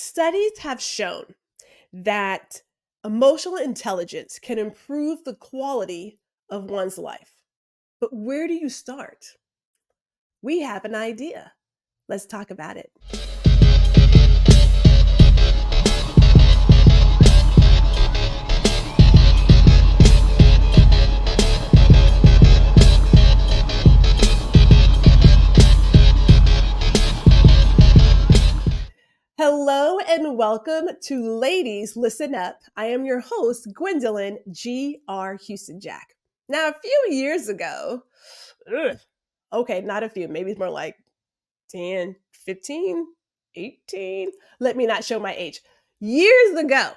Studies have shown that emotional intelligence can improve the quality of one's life. But where do you start? We have an idea. Let's talk about it. Hello and welcome to Ladies Listen Up. I am your host, Gwendolyn G.R. Houston Jack. Now, a few years ago, not a few, maybe it's more like 10, 15, 18. Let me not show my age. Years ago,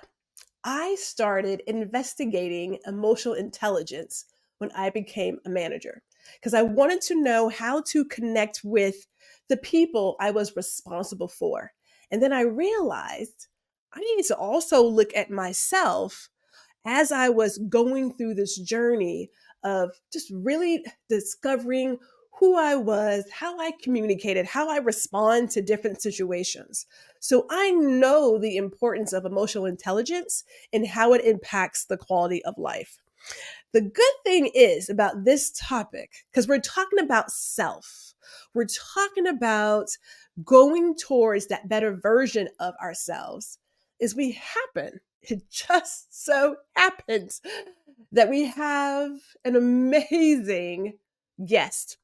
I started investigating emotional intelligence when I became a manager because I wanted to know how to connect with the people I was responsible for. And then I realized I needed to also look at myself as I was going through this journey of just really discovering who I was, how I communicated, how I respond to different situations. So I know the importance of emotional intelligence and how it impacts the quality of life. The good thing is about this topic, because we're talking about self, we're talking about going towards that better version of ourselves, is it just so happens that we have an amazing guest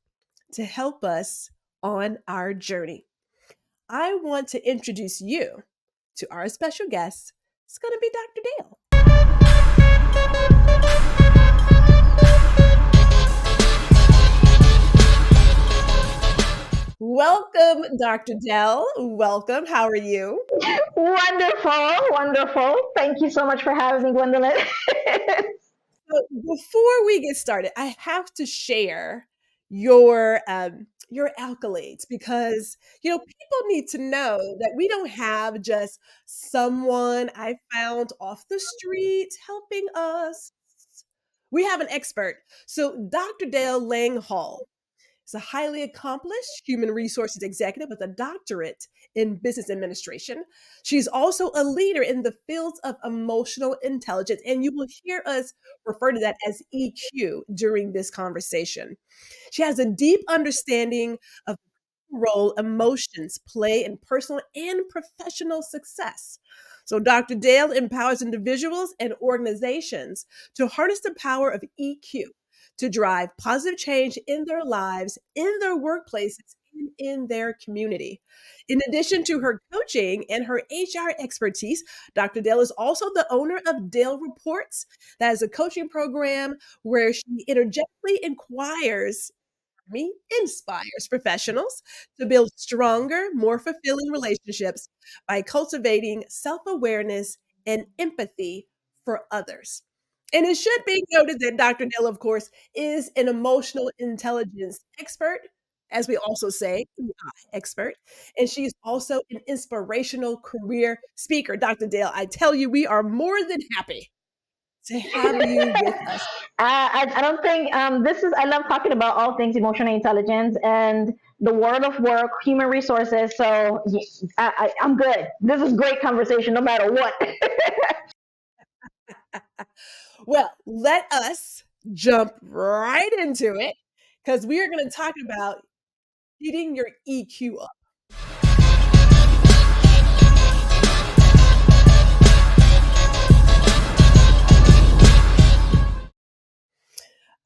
to help us on our journey. I want to introduce you to our special guest. It's going to be Dr. Dale. Welcome, Dr. Dell. Welcome. How are you? Wonderful, wonderful. Thank you so much for having me, Gwendolyn. So before we get started, I have to share your accolades because people need to know that we don't have just someone I found off the street helping us. We have an expert. So Dr. Dale Laing-Hall is a highly accomplished human resources executive with a doctorate in business administration. She's also a leader in the fields of emotional intelligence, and you will hear us refer to that as EQ during this conversation. She has a deep understanding of the role emotions play in personal and professional success. So, Dr. Dale empowers individuals and organizations to harness the power of EQ to drive positive change in their lives, in their workplaces, and in their community. In addition to her coaching and her HR expertise, Dr. Dale is also the owner of Dale Reports. That is a coaching program where she energetically inspires professionals to build stronger, more fulfilling relationships by cultivating self awareness and empathy for others. And it should be noted that Dr. Dell, of course, is an emotional intelligence expert, as we also say, EI expert. And she's also an inspirational career speaker. Dr. Dale, I tell you, we are more than happy to have you with us. I don't think I love talking about all things emotional intelligence and the world of work, human resources. So I'm good. This is great conversation no matter what. Well, let us jump right into it because we are going to talk about getting your EQ up.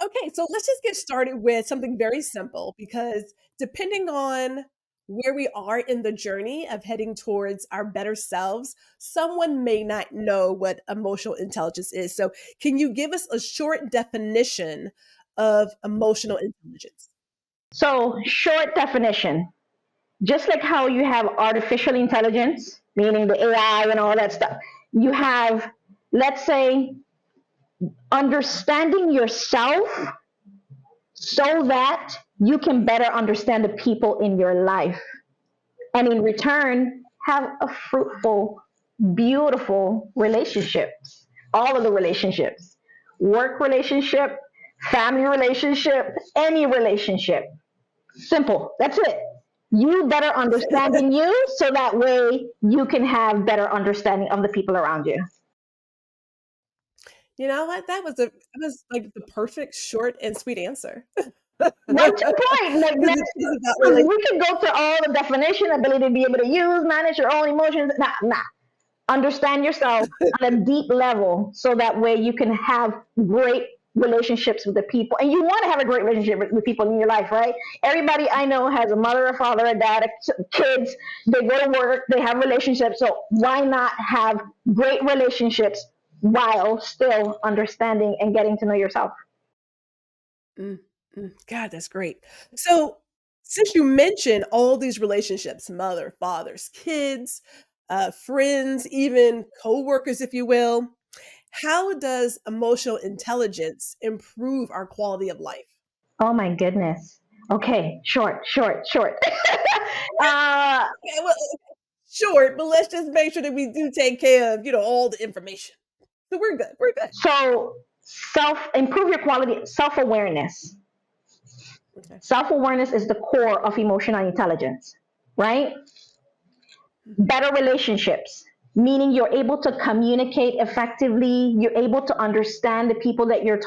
Okay, so let's just get started with something very simple because depending on where we are in the journey of heading towards our better selves, someone may not know what emotional intelligence is. So, can you give us a short definition of emotional intelligence? So, short definition, just like how you have artificial intelligence, meaning the AI and all that stuff, you have, let's say, understanding yourself so that you can better understand the people in your life. And in return, have a fruitful, beautiful relationships. All of the relationships, work relationship, family relationship, any relationship. Simple. That's it. You better understanding you, so that way you can have better understanding of the people around you. You know what? That was like the perfect short and sweet answer. Right to the point. Like, Because it is about we could go to all the definition, ability to be able to use, manage your own emotions. Nah, nah. Understand yourself on a deep level, so that way you can have great relationships with the people, and you want to have a great relationship with people in your life, right? Everybody I know has a mother, a father, a dad, kids. They go to work, they have relationships, so why not have great relationships while still understanding and getting to know yourself? Mm, God, that's great. So, since you mentioned all these relationships, mother, fathers, kids, friends, even coworkers, if you will, how does emotional intelligence improve our quality of life? Oh my goodness. Okay, short. uh, Okay, well, short, but let's just make sure that we do take care of, all the information. So we're good. We're good. so improve your quality, self awareness. Okay. Self awareness is the core of emotional intelligence, right? Mhm. Better relationships, meaning you're able to communicate effectively, you're able to understand the people that you're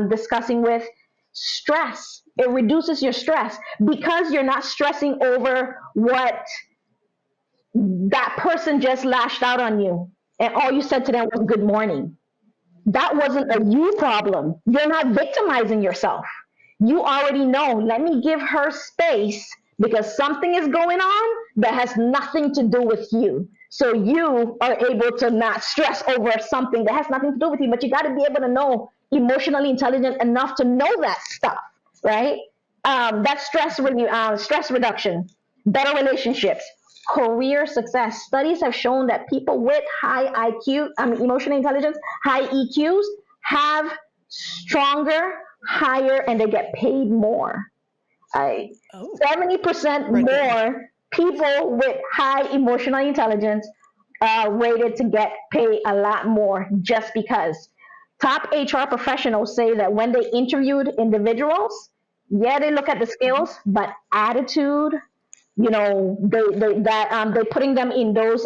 discussing with. Stress, it reduces your stress because you're not stressing over what that person just lashed out on you and all you said to them was good morning. That wasn't a Mm, you problem. You're not victimizing yourself. You already know, let me give her space because something is going on that has nothing to do with you. So you are able to not stress over something that has nothing to do with you, but you got to be able to know, emotionally intelligent enough to know that stuff, right? That's stress reduction, better relationships, career success. Studies have shown that people with high IQ, emotional intelligence, high EQs, have stronger, higher, and they get paid more. I oh, 70% right on. more people with high emotional intelligence are rated to get paid a lot more, just because top HR professionals say that when they interviewed individuals, yeah, they look at the Mhm. skills, but attitude, they're putting them in those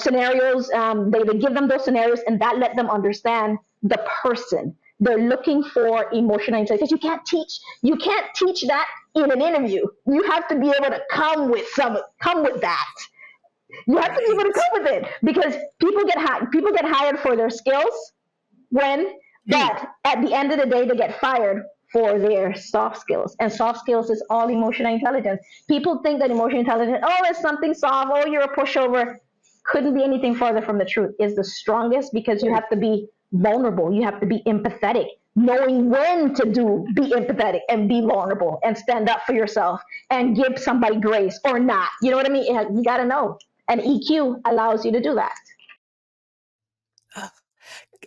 scenarios. They give them those scenarios, and that let them understand the person. They're looking for emotional intelligence. You can't teach that in an interview. You have to be able to come with that. You have to be able to Right. come with it, because people get hired for their skills, when Mm, but at the end of the day they get fired for their soft skills, and soft skills is all emotional intelligence. People think that emotional intelligence, oh, it's something soft, oh, you're a pushover. Couldn't be anything further from the truth. Is the strongest, because you have to be vulnerable, you have to be empathetic, knowing when to be empathetic and be vulnerable and stand up for yourself and give somebody grace or not. You know what I mean? You got to know, and EQ allows you to do that. uh,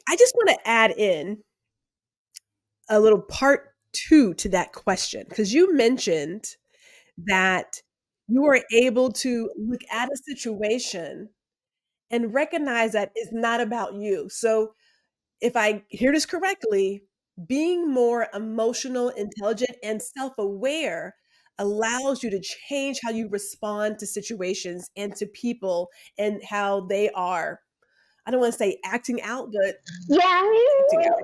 I just want to add in a little part two to that question because you mentioned that you are able to look at a situation and recognize that it's not about you. So, if I hear this correctly, being more emotional, intelligent, and self aware allows you to change how you respond to situations and to people and how they are. I don't want to say acting out, but Yeah, acting out.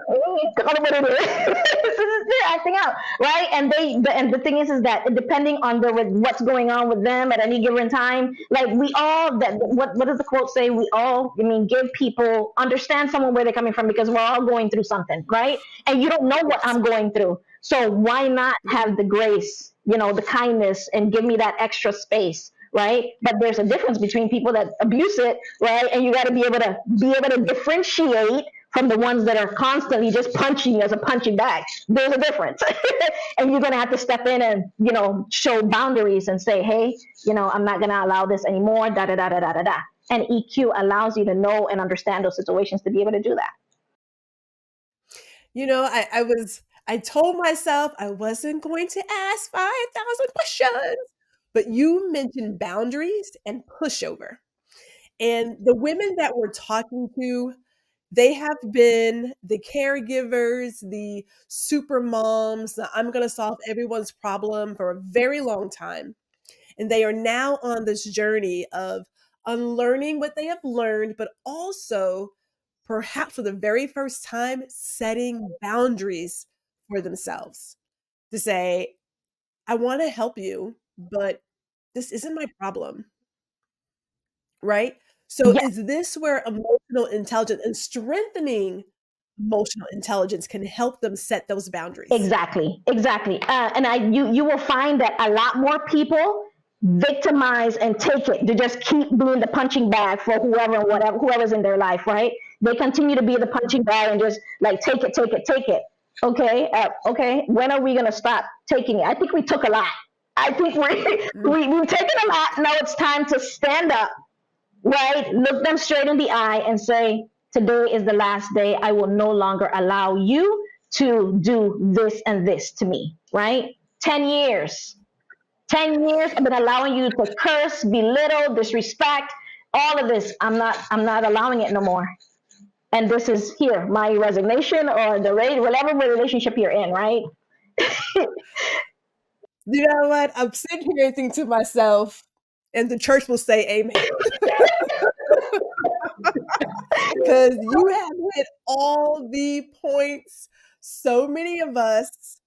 they're acting out, right? And the thing is that depending on what's going on with them at any given time, like we all that what does the quote say? We all, give people, understand someone where they're coming from, because we're all going through something, right? And you don't know what Yes. I'm going through, so why not Mhm. have the grace, the kindness, and give me that extra space, right? But there's a difference between people that abuse it, right? And you got to be able to differentiate from the ones that are constantly just punching you as a punching bag. There's a difference. And you're going to have to step in and, show boundaries and say, hey, I'm not going to allow this anymore, da da da da da da da. And EQ allows you to know and understand those situations to be able to do that. I told myself I wasn't going to ask 5,000 questions, but you mentioned boundaries and pushover. And the women that we're talking to, They have been the caregivers, the super moms, the I'm going to solve everyone's problem for a very long time. And they are now on this journey of unlearning what they have learned, but also perhaps for the very first time, setting boundaries for themselves to say, I want to help you, but this isn't my problem, right? So, Yeah, is this where emotional intelligence and strengthening emotional intelligence can help them set those boundaries? exactly, exactly. And you will find that a lot more people victimize and take it to just keep being the punching bag for whoever and whatever whoever's in their life, right? They continue to be the punching bag and just like take it, take it, take it. Okay, okay. When are we gonna stop taking it? I think we took a lot. I think Mm, we've taken a lot. Now it's time to stand up, right? Look them straight in the eye and say, today is the last day. I will no longer allow you to do this and this to me, right? 10 years. 10 years I've been allowing you to curse, belittle, disrespect, all of this. I'm not allowing it no more. And this is here, my resignation or the whatever relationship you're in, right? You know what? I'm sitting here thinking to myself, and the church will say amen. Because you have hit all the points. So many of us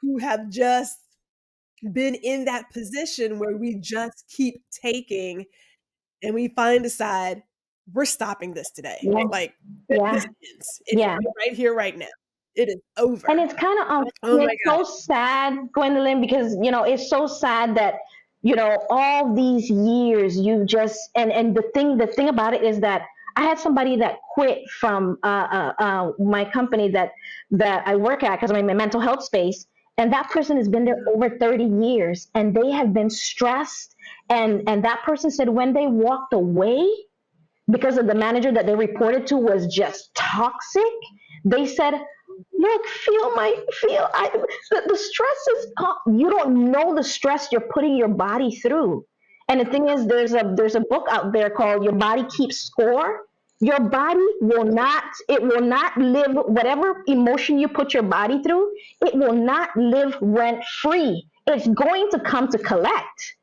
who have just been in that position where we just keep taking and we finally decide we're stopping this today. Yeah, Like this yeah, ends. It yeah. ends right here, right now. It is And over. it's kind of Oh my it's God. so sad, Gwendolyn, because it's so sad that all these years you just and the thing about it is that I had somebody that quit from my company that I work at because I'm in my mental health space, and that person has been there Mhm. over 30 years, and they have been stressed, and that person said when they walked away because of the manager that they reported to was just toxic. They said, look, the stress is, you don't know the stress you're putting your body through. And the thing is, there's a book out there called Your Body Keeps Score. Your body will not live, whatever emotion you put your body through, it will not live rent free. It's going to come to collect.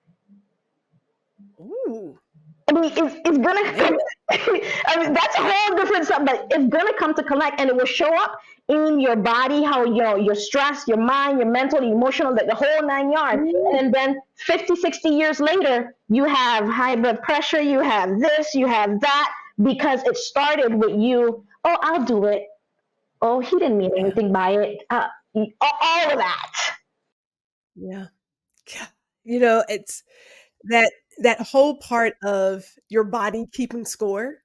Ooh, I mean, it's wait a gonna. minute. I mean, that's a whole different stuff, but it's gonna come to collect, and it will show up in your body, how your stress, your mind, your mental, your emotional, the whole 9 yards. Ooh, And then 50, 60 years later, you have high blood pressure, you have this, you have that, because it started with you. Oh, I'll do it. Oh, he didn't mean yeah, anything by it. All of that. yeah. Yeah. It's that whole part of your body keeping score.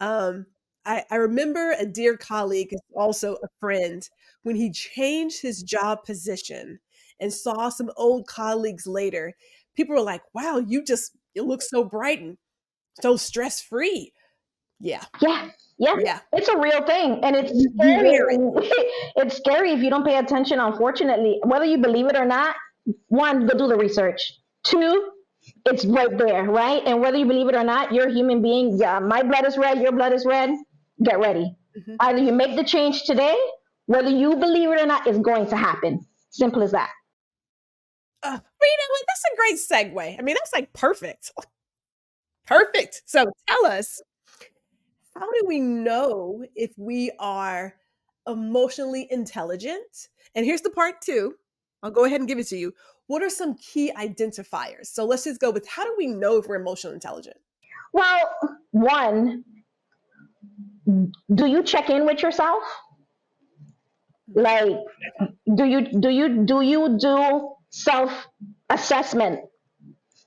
Um, I remember a dear colleague, also a friend, when he changed his job position and saw some old colleagues later, people were like, "Wow, you look so bright and so stress free." Yeah, Yeah, yeah, yeah. it's a real thing, and it's You scary. wear it. It's scary if you don't pay attention. Unfortunately, whether you believe it or not, one, go do the research. Two, it's right there, right? And whether you believe it or not, you're a human being. Yeah, my blood is red. Your blood is red. Get ready. Mhm. Either you make the change today, whether you believe it or not, it's going to happen. Simple as that. But you know what? That's a great segue. I mean, that's like perfect. Perfect. So tell us, how do we know if we are emotionally intelligent? And here's the part two. I'll go ahead and give it to you. What are some key identifiers? So let's just go with, how do we know if we're emotionally intelligent? Well, one, do you check in with yourself? Like, do you do self assessment?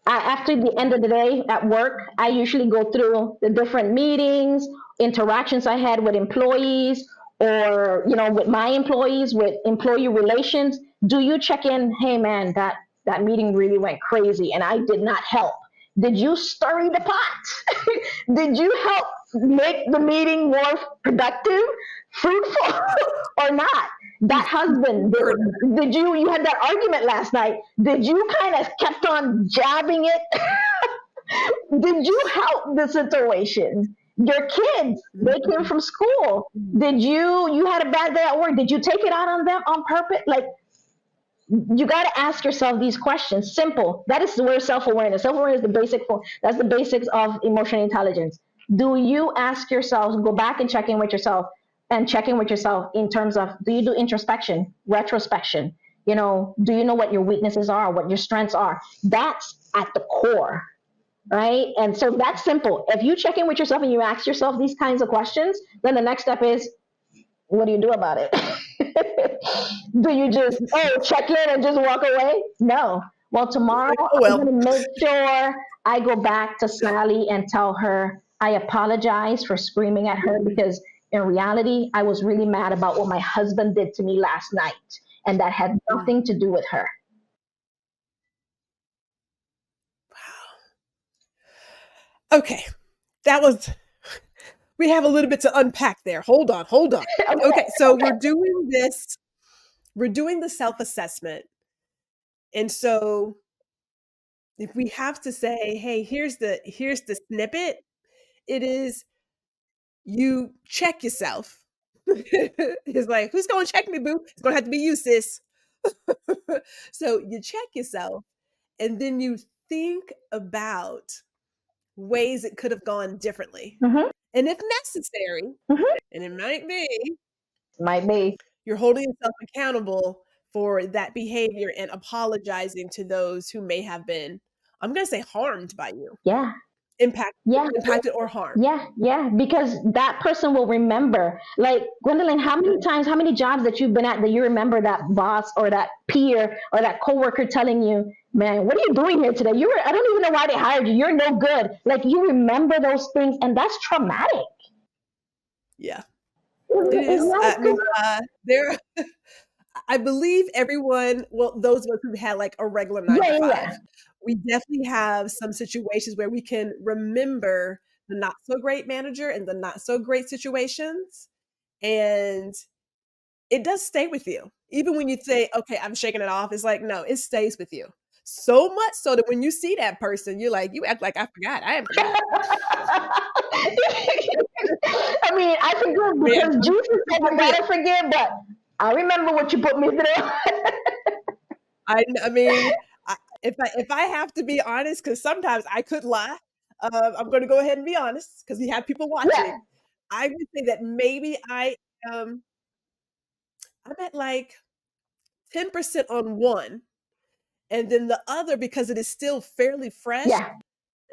After the end of the day at work, I usually go through the different meetings, interactions I had with employees, or with my employees, with employee relations. Do you check in? Hey man, that meeting really went crazy and I did not help. Did you stir the pot? Did you help make the meeting more productive, fruitful, or not? That husband, Or did you had that argument last night? Did you kind of kept on jabbing it? Did you help the situation? Your kids, they came Mhm. from school. Did you had a bad day at work? Did you take it out on them on purpose? Like, you got to ask yourself these questions. Simple. That is where self-awareness. Self-awareness is the basic. That's the basics of emotional intelligence. Do you ask yourself? Go back and check in with yourself, and check in with yourself in terms of, do you do introspection, retrospection? Do you know what your weaknesses are, what your strengths are? That's at the core, right? And so that's simple. If you check in with yourself and you ask yourself these kinds of questions, then the next step is, what do you do about it? Do you just, check in and just walk away? No. Well, tomorrow Like, oh I'm well. going to make sure I go back to Sally and tell her I apologize for screaming at her, because in reality, I was really mad about what my husband did to me last night. And that had Mm. nothing to do with her. Wow. Okay. That was, we have a little bit to unpack there. Hold on, hold on. Okay. Okay, so Okay. we're doing the self-assessment. And so if we have to say, hey, here's the snippet, it is, you check yourself. It's like, who's gonna check me, boo? It's gonna have to be you, sis. So you check yourself, and then you think about ways it could have gone differently. Mm-hmm. And if necessary, Mm-hmm. and it might be, Might be. you're holding yourself accountable for that behavior and apologizing to those who may have been, I'm going to say, harmed by you, Yeah. impact, Yeah. impacted or harmed. Yeah, yeah, because that person will remember. Like, Gwendolyn, how many times, how many jobs that you've been at that you remember that boss or that peer or that coworker telling you, "Man, what are you doing here today? I don't even know why they hired you. You're no good." Like, you remember those things, and that's traumatic. Yeah, it Is is. that I mean, correct? there, I believe everyone, well, those of us who had like a regular nine Yeah, to yeah, yeah. five, we definitely have some situations where we can remember the not so great manager and the not so great situations. And it does stay with you. Even when you say, okay, I'm shaking it off, it's like, no, it stays with you. So much so that when you see that person, you're like, you act like I forgot. I am forgot. I mean, I forgive Man, because I'm Jesus said you probably, gotta forgive, but I remember what you put me through. I mean, if I have to be honest, because sometimes I could lie, I'm going to go ahead and be honest because we have people Yeah, watching. I would say that maybe um I'm at like 10% on one, and then the other, because it is still fairly fresh, yeah.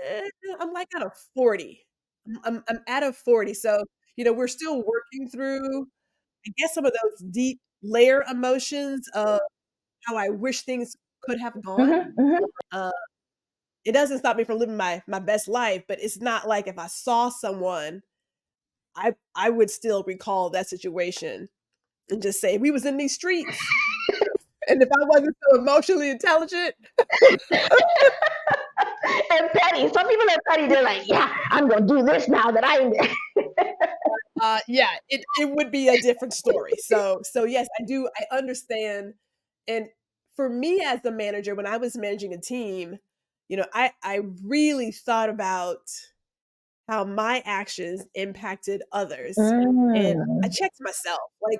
eh, I'm like at a 40. I'm at a 40. So, we're still working through, I guess, some of those deep layer emotions of how I wish things could have gone. Hmm, hmm. Uh, it doesn't stop me from living my best life, but it's not like if I saw someone, I would still recall that situation and just say, we was in these streets. And if I wasn't so emotionally intelligent, And petty. Some people are petty. They're like, yeah, I'm gonna do this now that I. yeah, it would be a different story. So yes, I understand. And for me as the manager, when I was managing a team, I really thought about how my actions impacted others. And I Mm. checked myself. Like,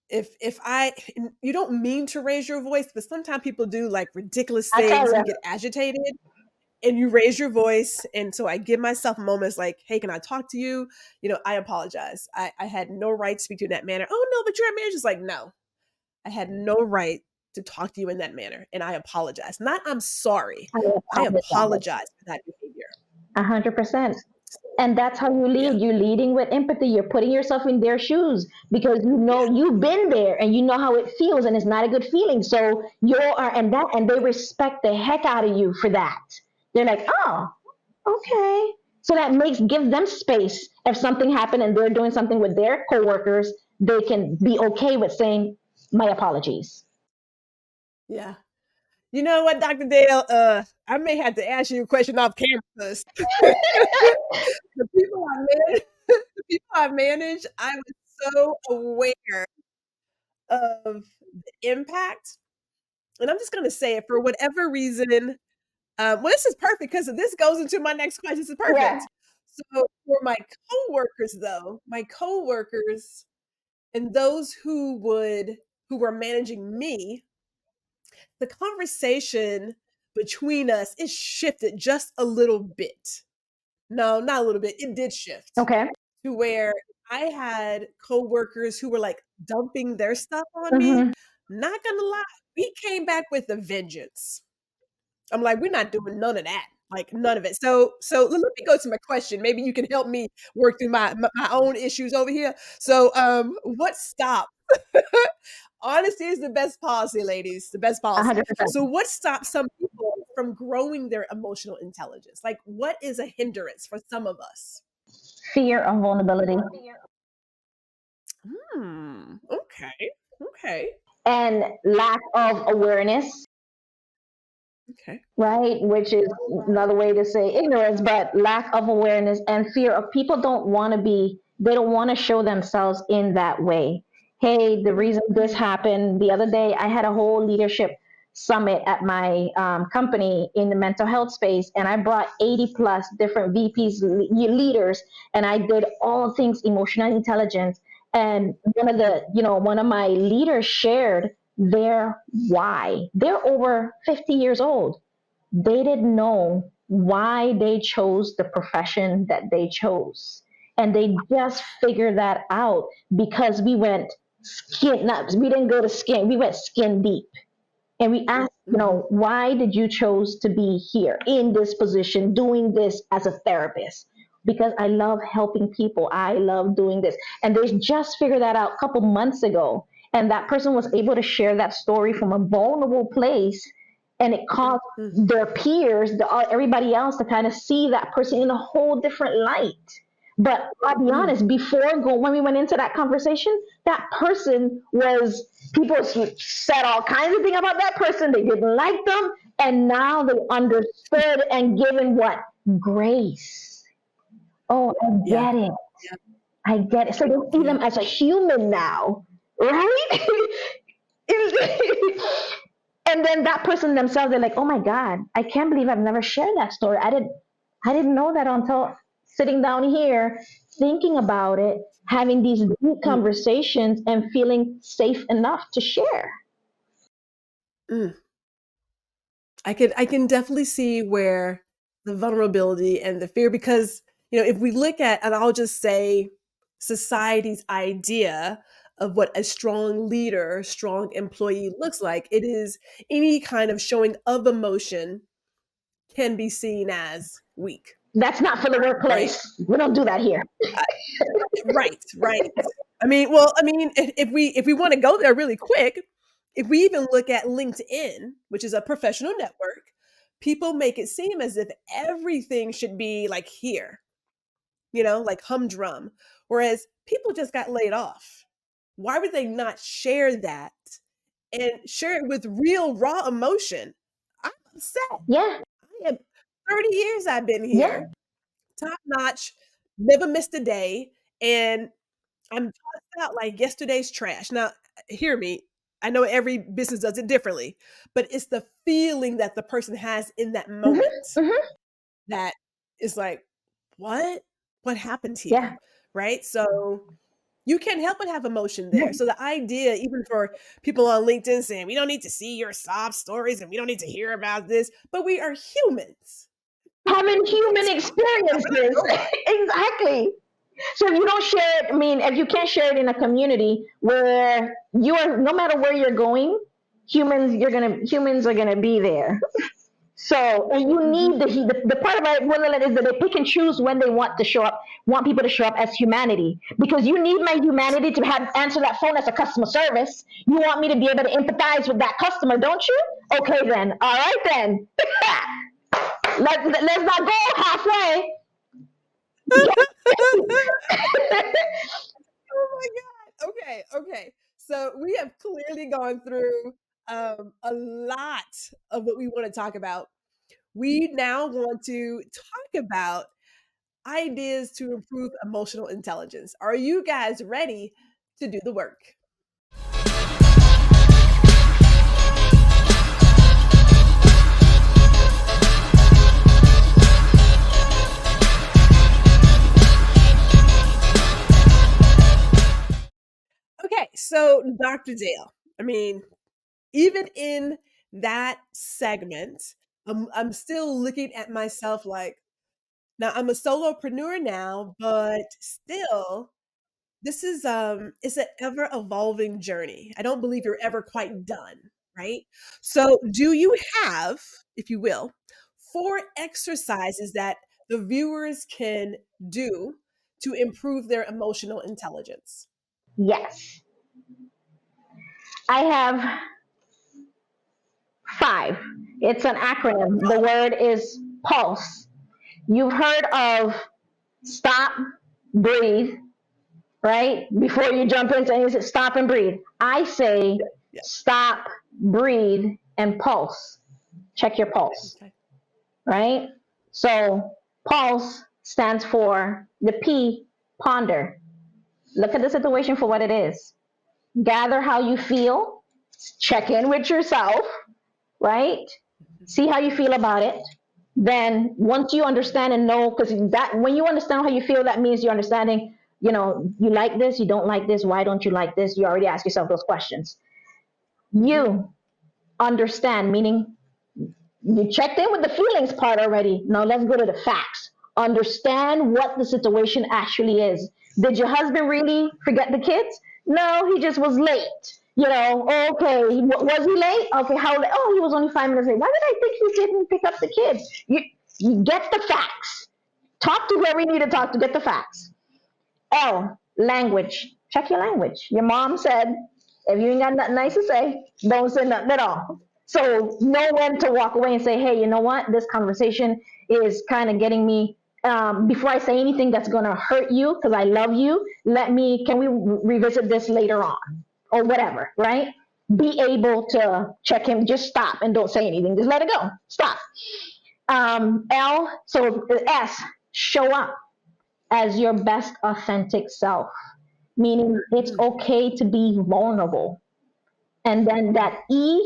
if I, and you don't mean to raise your voice, but sometimes people do like ridiculous I tell things and you, you get agitated and you raise your voice. And so I give myself moments like, hey, can I talk to you? I apologize. I had no right to speak to you in that manner. Oh no, but you're a manager. It's like, no, I had no right to talk to you in that manner. And I apologize. Not I'm sorry. I I apologize. apologize for that behavior. 100%. And that's how you Yeah. lead. You're leading with empathy. You're putting yourself in their shoes because you know Yeah. you've been there and you know how it feels, and it's not a good feeling. So and they respect the heck out of you for that. They're like, oh, okay. So that gives them space. If something happened and they're doing something with their coworkers, they can be okay with saying, my apologies. Yeah. You know what, Dr. Dale? I may have to ask you a question off camera because the people I manage, the people I manage, I was so aware of the impact. And I'm just going to say it for whatever reason. Well, this is perfect because this goes into my next question. This is Yeah. perfect. So for my coworkers though, my coworkers and those who were managing me, the conversation between us is shifted just a little bit. No, not a little bit. It did shift Okay. to where I had coworkers who were like dumping their stuff on me. Hmm. Not gonna lie, we came back with a vengeance. I'm like, we're not doing none of that. Like none of it. So let me go to my question. Maybe you can help me work through my own issues over here. So what stopped? Honesty is the best policy, ladies. The best policy. 100%. So what stops some people from growing their emotional intelligence? Like what is a hindrance for some of us? Fear of vulnerability Okay. Okay. and lack of awareness, Okay. right? Which is another way to say ignorance, but lack of awareness and fear of people don't want to be, they don't want to show themselves in that way. Hey, the reason this Mm, happened the other day, I had a whole leadership summit at my company in the mental health space, and I brought 80 plus different VPs, leaders, and I did all things emotional intelligence. And mm, one of my leaders shared their why. They're over 50 years old. They didn't know why they chose the profession that they chose. And they just figured that out because we went skin, not, we didn't go to skin, we went skin deep. And we asked, mhm, why did you chose to be here in this position, doing this as a therapist? Because I love helping people. I love doing this. And they just figured that out a couple months ago. And that person was able to share that story from a vulnerable place. And it caused mm, their peers, everybody else to kind of see that person in a whole different light. But I'll be mm, honest, when we went into that conversation, that person was, people said all kinds of things about that person. They didn't like them. And now they understood and given what? Grace. Oh, I yeah. get it. Yeah. I get it. So they see Yeah. them as a human now, right? And then that person themselves, they're like, oh my God, I can't believe I've never shared that story. I didn't know that until sitting down here, thinking about it, having these deep Mm, conversations and feeling safe enough to share. mm. I can definitely see where the vulnerability and the fear because, if we look at and I'll just say society's idea of what a strong leader, strong employee looks like, it is any kind of showing of emotion can be seen as weak, That's not for the right? workplace. We don't do that here. Right, right. I mean, if we want to go there really quick, if we even look at LinkedIn, which is a professional network, people make it seem as if everything should be like here, like humdrum. Whereas people just got laid off. Why would they not share that and share it with real raw emotion? I'm upset. Yeah, I am 30 years I've been yeah. here, top notch, never missed a day, and I'm tossed out like yesterday's trash. Now, hear me. I know every business does it differently, but it's the feeling that the person has in that Hmm. moment Hmm. that is like, what? What happened here? Yeah. Right? So you can't help but have emotion Yeah. there. So the idea, even for people on LinkedIn saying, we don't need to see your sob stories and we don't need to hear about this, but we are humans. Having human It's fine. I'm gonna experiences. go Exactly. So if you don't share it, I mean, if you can't share it in a community where you are, no matter where you're going, humans are gonna be there. So, and you Mhm. need the part about Gwendolyn is that they pick and choose when they want to show up, want people to show up as humanity. Because you need my humanity to have answer that phone as a customer service. You want me to be able to empathize with that customer, don't you? Okay then. All right then. Let's not go halfway. Oh my god. Okay, okay. So we have clearly gone through a lot of what we want to talk about. We now want to talk about ideas to improve emotional intelligence. Are you guys ready to do the work? So, Dr. Dale, I mean, even in that segment, I'm still looking at myself like, now I'm a solopreneur now, but still, this is it's an ever evolving journey. I don't believe you're ever quite done, right? So, do you have, if you will, 4 exercises that the viewers can do to improve their emotional intelligence? Yes, I have 5. It's an acronym. The word is PULSE. You've heard of stop, breathe, right? Before you jump into anything, stop and breathe. I say Yeah. stop, breathe, and pulse. Check your pulse, Okay. right? So pulse stands for the P, ponder. Look at the situation for what it is. Gather how you feel, check in with yourself, right? See how you feel about it. Then once you understand and know, because that when you understand how you feel, that means you're understanding, you like this, you don't like this, why don't you like this? You already ask yourself those questions. Mhm. You understand, meaning you checked in with the feelings part already. Now let's go to the facts. Understand what the situation actually is. Did your husband really forget the kids? No, he just was late. Okay, was he late? Okay, how late? Oh, he was only 5 minutes late. Why did I think he didn't pick up the kids? You get the facts. Talk to whoever you need to talk to, get the facts. L, language. Check your language. Your mom said, if you ain't got nothing nice to say, don't say nothing at all. So know when to walk away and say, hey, you know what? This conversation is kind of getting me. Before I say anything that's going to hurt you, because I love you, can we revisit this later on? Or whatever, right? Be able to check him, just stop and don't say anything. Just let it go. Stop. S, show up as your best authentic self, meaning it's Mm. okay to be vulnerable. And then that E,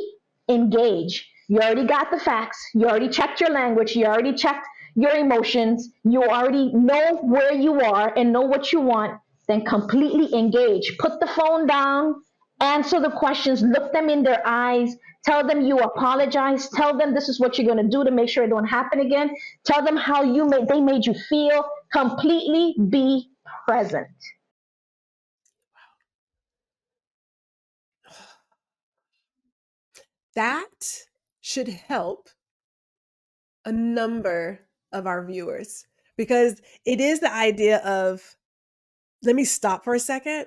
engage. You already got the facts, you already checked your language, you already checked your emotions, you already know where you are and know what you want. Then completely engage. Put the phone down, answer the questions, look them in their eyes, tell them you apologize, tell them this is what you're going to do to make sure it don't happen again, tell them how they made you feel. Completely be present. That should help a number of our viewers because it is the idea of, let me stop for a second.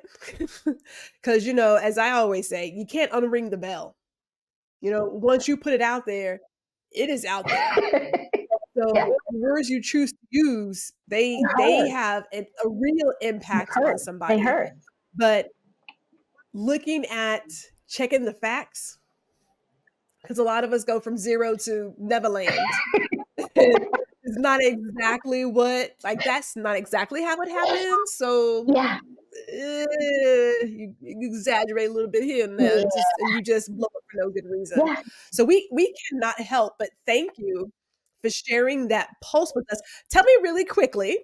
Because, as I always say, you can't unring the bell. Once you put it out there, it is out there. Yeah, So the words you choose to use, they they hurt. have a real They impact on hurt. They somebody. hurt. But looking at checking the facts, because a lot of us go from 0 to Neverland. It's not exactly that's not exactly how it happened, so, Yeah, you exaggerate a little bit here and there, yeah, and you just blow up for no good reason. yeah. So we cannot help but thank you for sharing that pulse with us. Tell me really quickly,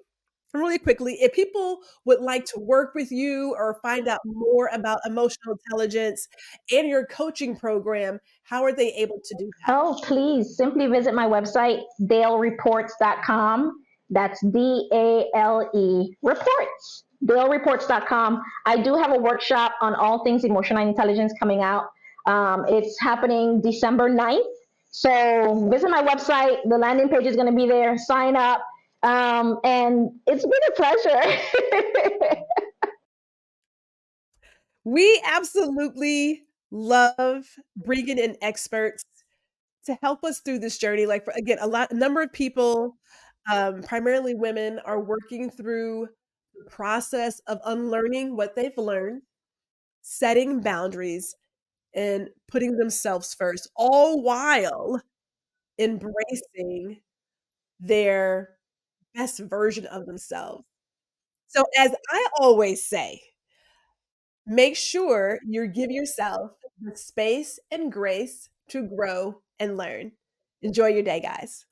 if people would like to work with you or find out more about emotional intelligence and your coaching program, how are they able to do that? Oh, please simply visit my website, dalereports.com. That's DALE reports. DaleReports.com. I do have a workshop on all things emotional intelligence coming out. It's happening December 9th. So visit my website. The landing page is going to be there. Sign up. And it's been a pleasure. We absolutely love bringing in experts to help us through this journey. Like, again, a number of people, primarily women, are working through the process of unlearning what they've learned, setting boundaries, and putting themselves first, all while embracing their best version of themselves. So, as I always say, make sure you give yourself the space and grace to grow and learn. Enjoy your day, guys.